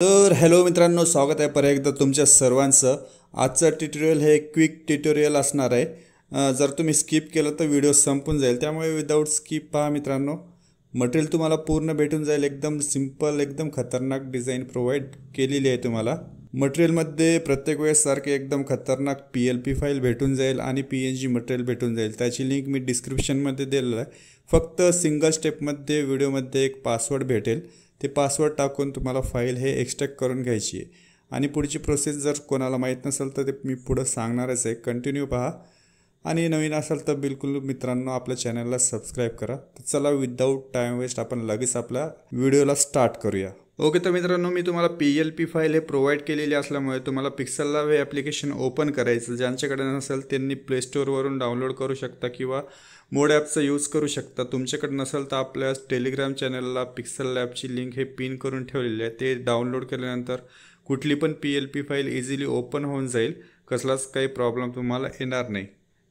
तर हॅलो मित्रांनो, स्वागत आहे परत एकदा तुमच्या सर्वांचं. आजचं ट्युटोरियल हे क्विक ट्युटोरियल असणार आहे. जर तुम्ही स्किप केलं तर व्हिडिओ संपून जाईल, त्यामुळे विदाऊट स्किप पहा मित्रांनो. मटेरियल तुम्हाला पूर्ण भेटून जाईल. एकदम सिंपल, एकदम खतरनाक डिझाईन प्रोव्हाइड केलेली आहे तुम्हाला. मटेरियलमध्ये प्रत्येक वेळेस सारखे एकदम खतरनाक PLP फाईल भेटून जाईल आणि PNG मटेरियल भेटून जाईल. त्याची लिंक मी डिस्क्रिप्शनमध्ये दिलेलं आहे. फक्त सिंगल स्टेपमध्ये व्हिडिओमध्ये एक पासवर्ड भेटेल. ते पासवर्ड टाकून तुम्हाला फाईल हे एक्स्ट्रॅक्ट करून घ्यायची आहे. आणि पुढची प्रोसेस जर कोणाला माहीत नसेल तर ते मी पुढं सांगणारच आहे. कंटिन्यू पहा आणि नवीन असाल तर बिलकुल मित्रांनो आपल्या चॅनलला सबस्क्राईब करा. तर चला, विदाऊट टाईम वेस्ट आपण लगेच आपल्या व्हिडिओला स्टार्ट करूया. ओके, तर मित्रांनो मी तुम्हाला PLP फाईल हे प्रोव्हाइड केलेली असल्यामुळे तुम्हाला पिक्सेल लॅब हे ॲप्लिकेशन ओपन करायचं. ज्यांच्याकडे नसेल त्यांनी प्ले स्टोअरवरून डाउनलोड करू शकता किंवा मोड ॲपचा यूज करू शकता. तुमच्याकडे नसेल तर आपल्या टेलिग्राम चॅनलला पिक्सेल लॅबची लिंक हे पिन करून ठेवलेली आहे. ते डाउनलोड केल्यानंतर कुठली पण PLP फाईल इझिली ओपन होऊन जाईल. कसलाच काही प्रॉब्लेम तुम्हाला येणार नाही.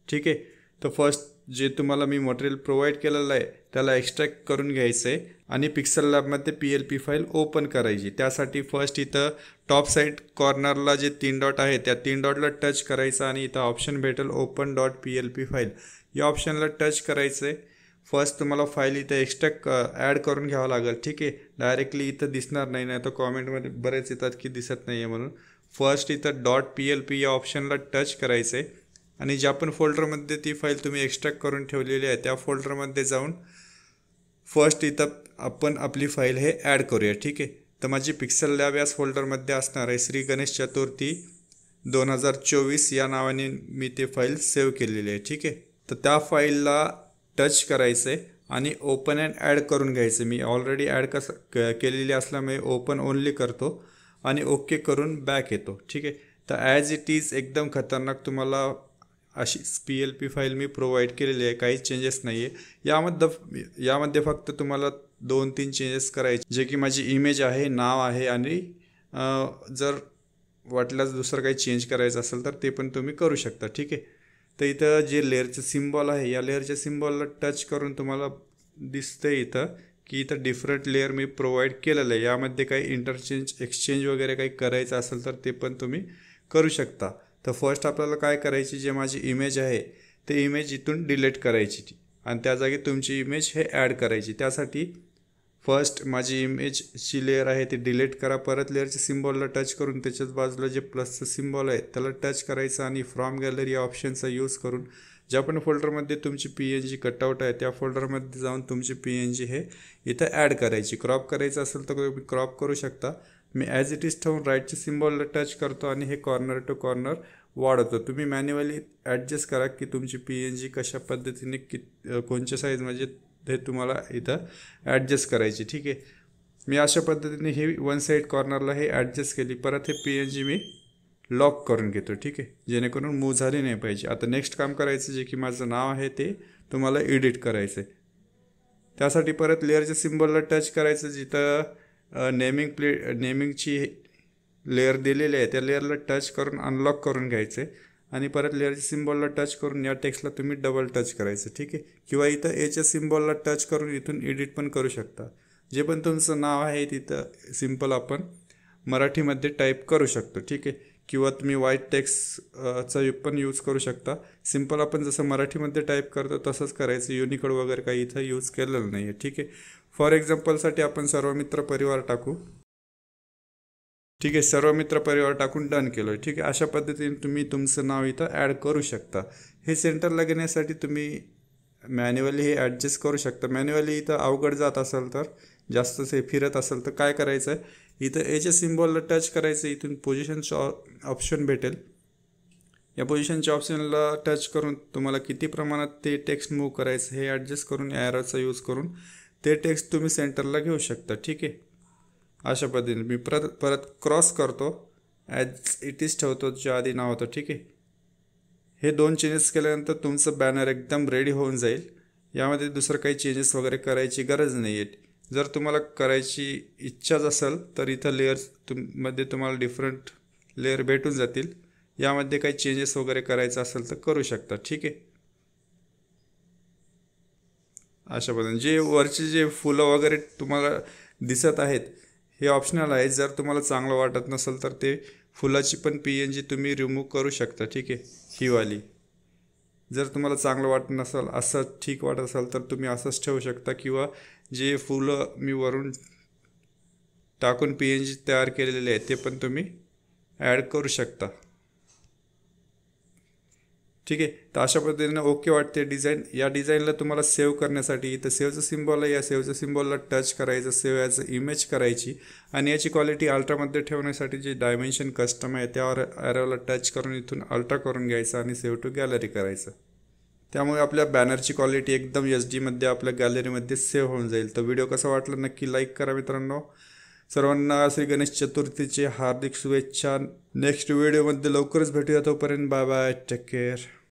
ठीक आहे, तर फर्स्ट जे तुम्हाला मी मटेरियल प्रोव्हाइड केलेलं आहे त्याला एक्स्ट्रॅक्ट करून घ्यायचं आहे आणि पिक्सेल लॅबमध्ये PLP फाईल ओपन करायची. त्यासाठी फर्स्ट इथं टॉप साईड कॉर्नरला जे 3 डॉट आहे त्या 3 डॉटला टच करायचं आणि इथं ऑप्शन भेटेल ओपन .plp फाईल. या ऑप्शनला टच करायचं आहे. फर्स्ट तुम्हाला फाईल इथं एक्स्ट्रॅक्ट ॲड करून घ्यावं लागेल. ठीक आहे, डायरेक्टली इथं दिसणार नाही, नाही तर कॉमेंटमध्ये बरेच येतात की दिसत नाही आहे म्हणून. फर्स्ट इथं .plp या ऑप्शनला टच करायचं आहे आणि ज्या पण फोल्डरमध्ये ती फाईल तुम्ही एक्स्ट्रॅक्ट करून ठेवलेली आहे त्या फोल्डरमध्ये जाऊन फर्स्ट इथं आपण आपली फाईल हे ॲड करूया. ठीक आहे, तर माझी पिक्सेल लॅब याच फोल्डरमध्ये असणार आहे. श्री गणेश चतुर्थी 2024 या नावाने मी ते फाईल सेव्ह केलेली आहे. ठीक आहे, तर त्या फाईलला टच करायचं आहे आणि ओपन अँड ॲड करून घ्यायचं. मी ऑलरेडी ॲड केलेली असल्यामुळे ओपन ओनली करतो आणि ओके करून बॅक येतो. ठीक आहे, तर ॲज इट इज एकदम खतरनाक तुम्हाला अशी PLP फाईल मी प्रोव्हाइड केलेली आहे. काहीच चेंजेस नाही आहे यामध्ये फक्त तुम्हाला 2-3 चेंजेस करायचे, जे की माझी इमेज आहे, नाव आहे आणि जर वाटल्यास दुसरं काही चेंज करायचं असेल तर ते पण तुम्ही करू शकता. ठीक आहे, तर इथं जे लेअरचं सिम्बॉल आहे या लेअरच्या सिम्बॉलला टच करून तुम्हाला दिसतंय इथं की इथं डिफरंट लेअर मी प्रोव्हाइड केलेलं आहे. यामध्ये काही एक्सचेंज वगैरे काही करायचं असेल तर ते पण तुम्ही करू शकता. तर फर्स्ट आपल्याला काय करायची, जे माझी इमेज आहे ते इमेज इथून डिलीट करायची आणि त्या जागी तुमची इमेज हे ॲड करायची. त्यासाठी फर्स्ट माझी इमेजची लेअर आहे ती डिलीट करा. परत लेअरच्या सिम्बॉलला टच करून त्याच्याच बाजूला जे प्लसचं सिम्बॉल आहे त्याला टच करायचं आणि फ्रॉम गॅलरी या ऑप्शनचा यूज करून ज्या पण फोल्डरमध्ये तुमची PNG कटआउट आहे त्या फोल्डरमध्ये जाऊन तुमची PNG हे इथं ॲड करायची. क्रॉप करायचं असेल तर तुम्ही क्रॉप करू शकता. मी ॲज इट इज ठेवून राईटच्या सिम्बॉलला टच करतो आणि हे कॉर्नर टू कॉर्नर वाढवतो. तुम्ही मॅन्युअली ॲडजस्ट करा की तुमची PNG कशा पद्धतीने कोणत्या साईज म्हणजे ते तुम्हाला इथं ॲडजस्ट करायची. ठीक आहे, मी अशा पद्धतीने हे वन साईड कॉर्नरला हे ॲडजस्ट केली. परत हे PNG मी लॉक करून घेतो. ठीक आहे, जेणेकरून मूव झाली नाही पाहिजे. आता नेक्स्ट काम करायचं, जे की माझं नाव आहे ते तुम्हाला एडिट करायचं आहे. त्यासाठी परत लेअरच्या सिम्बॉलला टच करायचं. जिथं नेमिंगची लेअर दिलेली आहे त्या लेअरला टच करून अनलॉक करून घ्यायचे आणि परत लेअरच्या सिम्बॉलला टच करून या टेक्स्टला तुम्ही डबल टच करायचं. ठीक आहे, किंवा इथं एच्या सिम्बॉलला टच करून इथून एडिट पण करू शकता. जे पण तुमचं नाव आहे तिथं सिम्पल आपण मराठीमध्ये टाईप करू शकतो. ठीक आहे, किंवा तुम्ही व्हाईट टेक्स्टचा पण यूज करू शकता. सिम्पल आपण जसं मराठीमध्ये टाईप करतो तसंच करायचं. युनिकोड वगैरे काही इथं यूज केलेलं नाही आहे. ठीक आहे, फॉर एक्झाम्पलसाठी आपण सर्व मित्र परिवार टाकू. ठीक आहे, सर्व मित्र परिवार टाकून डन केलं. ठीक आहे, अशा पद्धतीने तुम्ही तुमचं नाव इथं ॲड करू शकता. हे सेंटरला घेण्यासाठी तुम्ही मॅन्युअली हे ॲडजस्ट करू शकता. मॅन्युअली इथं अवघड जात असेल तर, जास्त हे फिरत असेल तर काय करायचं आहे, इथं एच्या सिम्बॉलला टच करायचं. इथून पोझिशनचं ऑप्शन भेटेल. या पोझिशनच्या ऑप्शनला टच करून तुम्हाला किती प्रमाणात ते टेक्स्ट मूव्ह करायचं हे ॲडजस्ट करून ॲरोचा यूज करून ते टेक्स्ट तुम्ही सेंटरला घेऊ शकता. ठीक आहे, अशा पद्धतीने मी परत क्रॉस करतो. ॲज इट इज ठेवतो ज्या आधी नाव होतं. ठीक आहे, हे 2 चेंजेस केल्यानंतर तुमचं बॅनर एकदम रेडी होऊन जाईल. यामध्ये दुसरं काही चेंजेस वगैरे करायची गरज नाही आहे. जर तुम्हाला करायची इच्छाच असेल तर इथं लेअर्स मध्ये तुम्हाला डिफरंट लेअर भेटून जातील. यामध्ये काही चेंजेस वगैरे करायचं असेल तर करू शकता. ठीक आहे, अशा पद्धतीने जे वरचे जे फुलं वगैरे तुम्हाला दिसत आहेत हे ऑप्शनल आहे. जर तुम्हाला चांगलं वाटत नसेल तर ते फुलाची पण PNG तुम्ही रिमूव्ह करू शकता. ठीक आहे, ही वाली. जर तुम्हाला चांगलं वाटत नसेल, असं ठीक वाटत असेल तर तुम्ही असंच ठेवू शकता, किंवा जे फुलं मी वरून टाकून PNG तयार केलेले आहे ते पण तुम्ही ॲड करू शकता. ठीक आहे, तर अशा पद्धतीने ओके वाटते डिझाईन. या डिझाईनला तुम्हाला सेव्ह करण्यासाठी इथं सेव्हचं सिम्बॉल आहे, या सेव्हचं सिम्बॉलला टच करायचं, सेव्ह ॲज इमेज करायची, आणि याची क्वालिटी अल्ट्रामध्ये ठेवण्यासाठी जे डायमेन्शन कस्टम आहे त्यावर ॲरोला टच करून इथून अल्ट्रा करून घ्यायचं आणि सेव्ह टू गॅलरी करायचं. त्यामुळे आपल्या बॅनरची क्वालिटी एकदम HD आपल्या गॅलरीमध्ये सेव्ह होऊन जाईल. तर व्हिडिओ कसा वाटला नक्की लाईक करा मित्रांनो. सर्वांना श्री गणेश चतुर्थीचे हार्दिक शुभेच्छा. नेक्स्ट व्हिडिओमध्ये लवकरच भेटूया. तोपर्यंत बाय बाय, टेक केअर.